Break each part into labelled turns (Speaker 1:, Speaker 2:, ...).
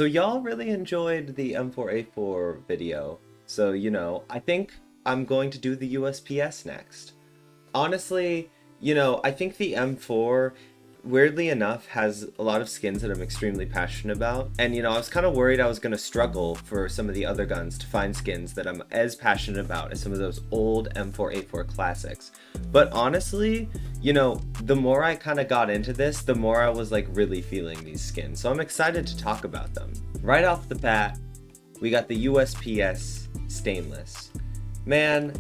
Speaker 1: So y'all really enjoyed the M4A4 video. So, I think I'm going to do the USPS next. Honestly, I think the M4, weirdly enough, has a lot of skins that I'm extremely passionate about. And, I was kind of worried I was going to struggle for some of the other guns to find skins that I'm as passionate about as some of those old M4A4 classics. But honestly, the more I kind of got into this, the more I was like really feeling these skins. So I'm excited to talk about them. Right off the bat, we got the USPS Stainless. Man,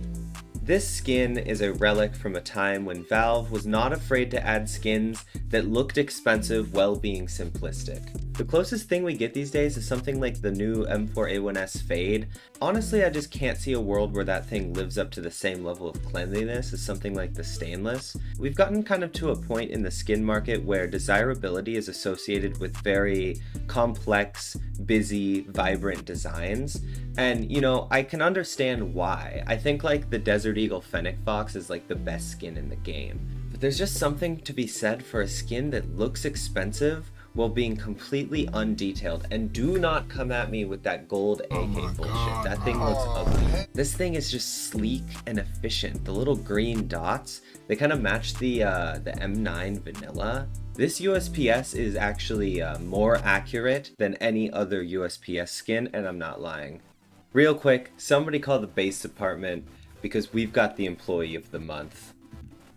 Speaker 1: this skin is a relic from a time when Valve was not afraid to add skins that looked expensive while being simplistic. The closest thing we get these days is something like the new M4A1S Fade. Honestly, I just can't see a world where that thing lives up to the same level of cleanliness as something like the Stainless. We've gotten kind of to a point in the skin market where desirability is associated with very complex, busy, vibrant designs. And, I can understand why. I think like the Desert Eagle Fennec Fox is like the best skin in the game. But there's just something to be said for a skin that looks expensive while being completely undetailed. And do not come at me with that gold AK bullshit. God. That thing looks ugly. This thing is just sleek and efficient. The little green dots, they kind of match the M9 vanilla. This USPS is actually more accurate than any other USPS skin, and I'm not lying. Real quick, somebody call the base department because we've got the employee of the month.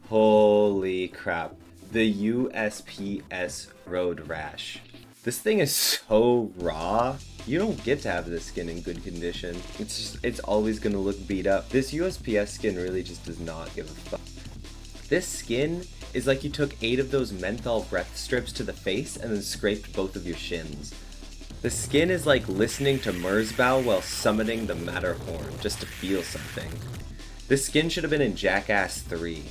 Speaker 1: Holy crap. The USPS Road Rash. This thing is so raw. You don't get to have this skin in good condition. It's always gonna look beat up. This USPS skin really just does not give a fuck. This skin is like you took 8 of those menthol breath strips to the face and then scraped both of your shins. The skin is like listening to Merzbow while summoning the Matterhorn just to feel something. This skin should have been in Jackass 3.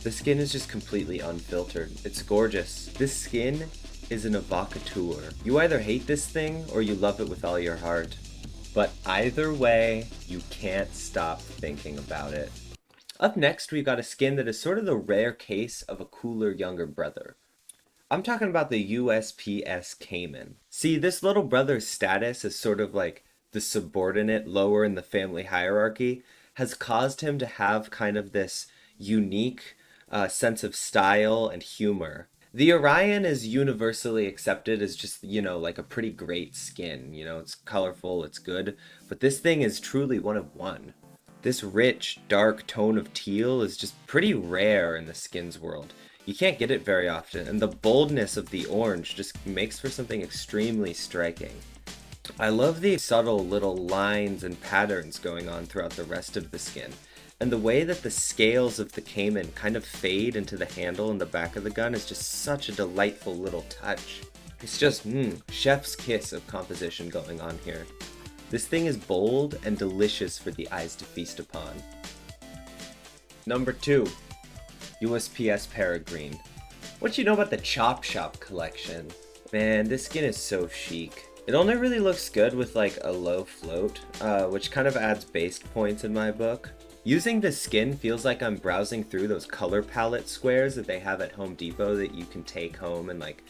Speaker 1: The skin is just completely unfiltered. It's gorgeous. This skin is an evocateur. You either hate this thing or you love it with all your heart. But either way, you can't stop thinking about it. Up next, we've got a skin that is sort of the rare case of a cooler younger brother. I'm talking about the USPS Cayman. See, this little brother's status as sort of like the subordinate lower in the family hierarchy has caused him to have kind of this unique sense of style and humor. The Orion is universally accepted as just, like a pretty great skin. It's colorful, it's good, but this thing is truly one of one. This rich, dark tone of teal is just pretty rare in the skins world. You can't get it very often, and the boldness of the orange just makes for something extremely striking. I love the subtle little lines and patterns going on throughout the rest of the skin, and the way that the scales of the Cayman kind of fade into the handle and the back of the gun is just such a delightful little touch. It's just, chef's kiss of composition going on here. This thing is bold and delicious for the eyes to feast upon. Number 2. USPS Peregrine. What you know about the Chop Shop collection? Man, this skin is so chic. It only really looks good with like a low float, which kind of adds based points in my book. Using this skin feels like I'm browsing through those color palette squares that they have at Home Depot that you can take home and like,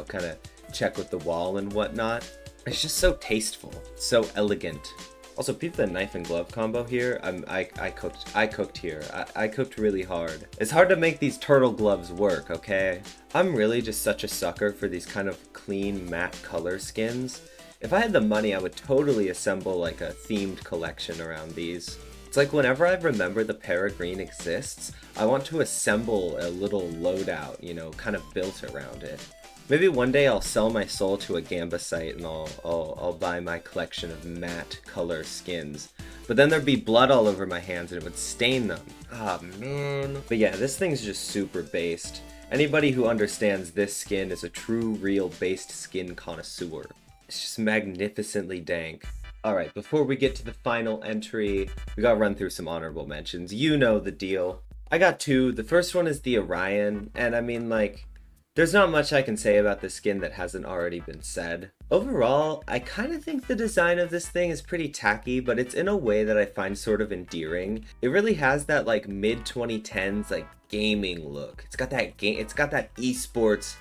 Speaker 1: kind of check with the wall and whatnot. It's just so tasteful, so elegant. Also, peep the knife and glove combo here. I cooked here. I cooked really hard. It's hard to make these turtle gloves work, okay? I'm really just such a sucker for these kind of clean matte color skins. If I had the money, I would totally assemble like a themed collection around these. It's like whenever I remember the Peregrine exists, I want to assemble a little loadout, kind of built around it. Maybe one day I'll sell my soul to a Gamba site and I'll buy my collection of matte color skins. But then there'd be blood all over my hands and it would stain them. Ah, man. But yeah, this thing's just super based. Anybody who understands this skin is a true, real based skin connoisseur. It's just magnificently dank. Alright, before we get to the final entry, we gotta run through some honorable mentions. You know the deal. I got 2. The first one is the Orion, and I mean, like, there's not much I can say about the skin that hasn't already been said. Overall, I kind of think the design of this thing is pretty tacky, but it's in a way that I find sort of endearing. It really has that like mid 2010s like gaming look. It's got that esports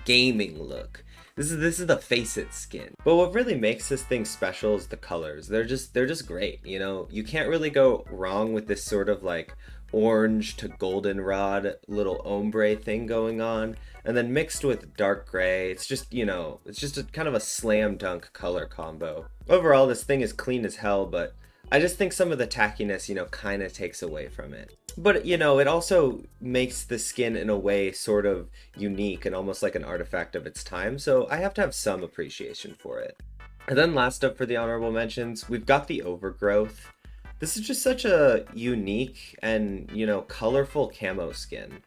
Speaker 1: gaming look. This is the Face It skin. But what really makes this thing special is the colors. They're just great, you know? You can't really go wrong with this sort of like orange to goldenrod little ombre thing going on, and then mixed with dark gray. It's just, you know, it's just a kind of a slam dunk color combo. Overall, this thing is clean as hell, but I just think some of the tackiness, you know, kind of takes away from it. But, you know, it also makes the skin in a way sort of unique and almost like an artifact of its time, so I have to have some appreciation for it. And then last up for the honorable mentions, we've got the Overgrowth. This is just such a unique and, you know, colorful camo skin.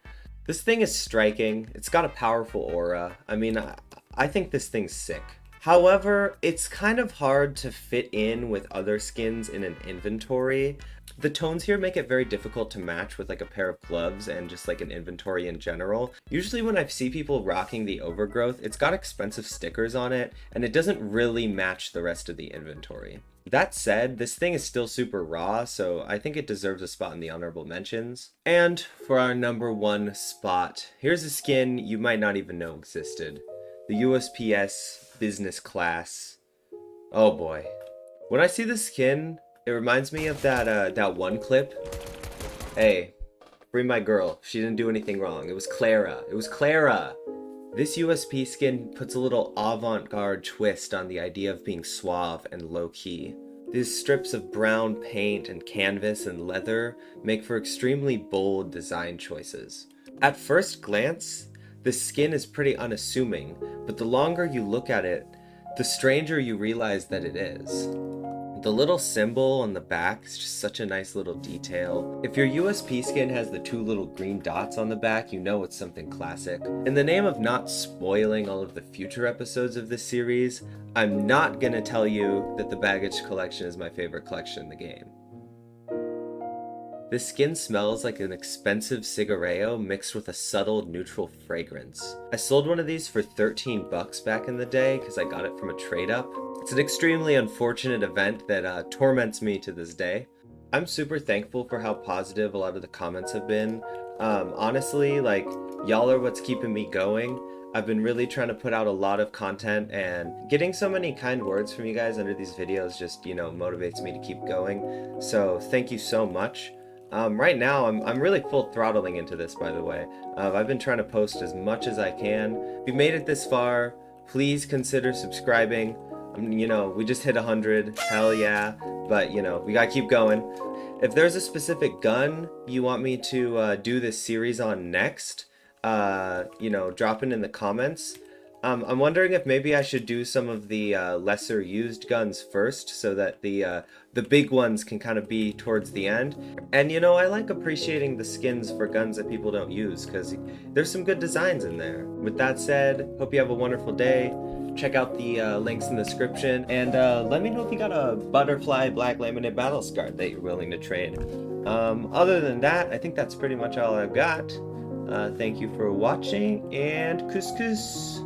Speaker 1: This thing is striking. It's got a powerful aura. I mean, I think this thing's sick. However, it's kind of hard to fit in with other skins in an inventory. The tones here make it very difficult to match with like a pair of gloves and just like an inventory in general. Usually when I see people rocking the Overgrowth, it's got expensive stickers on it and it doesn't really match the rest of the inventory. That said, this thing is still super raw, so I think it deserves a spot in the honorable mentions. And for our number one spot, here's a skin you might not even know existed. The Usp-S Business Class. Oh boy. When I see this skin, it reminds me of that one clip. Hey, free my girl. She didn't do anything wrong. It was Clara. It was Clara! This USP skin puts a little avant-garde twist on the idea of being suave and low-key. These strips of brown paint and canvas and leather make for extremely bold design choices. At first glance, the skin is pretty unassuming, but the longer you look at it, the stranger you realize that it is. The little symbol on the back is just such a nice little detail. If your USP skin has the two little green dots on the back, you know it's something classic. In the name of not spoiling all of the future episodes of this series, I'm not gonna tell you that the Baggage collection is my favorite collection in the game. This skin smells like an expensive cigarrillo mixed with a subtle neutral fragrance. I sold one of these for 13 bucks back in the day because I got it from a trade up. It's an extremely unfortunate event that torments me to this day. I'm super thankful for how positive a lot of the comments have been. Honestly, like, y'all are what's keeping me going. I've been really trying to put out a lot of content, and getting so many kind words from you guys under these videos just, you know, motivates me to keep going. So thank you so much. Right now, I'm really full throttling into this, by the way. I've been trying to post as much as I can. If you made it this far, please consider subscribing. You know, we just hit 100, hell yeah, but you know, we gotta keep going. If there's a specific gun you want me to do this series on next, you know, drop it in the comments. I'm wondering if maybe I should do some of the lesser used guns first so that the big ones can kind of be towards the end. And you know, I like appreciating the skins for guns that people don't use because there's some good designs in there. With that said, hope you have a wonderful day. Check out the links in the description, and let me know if you got a butterfly black laminate battle scar that you're willing to trade. Other than that, I think that's pretty much all I've got. Thank you for watching, and couscous.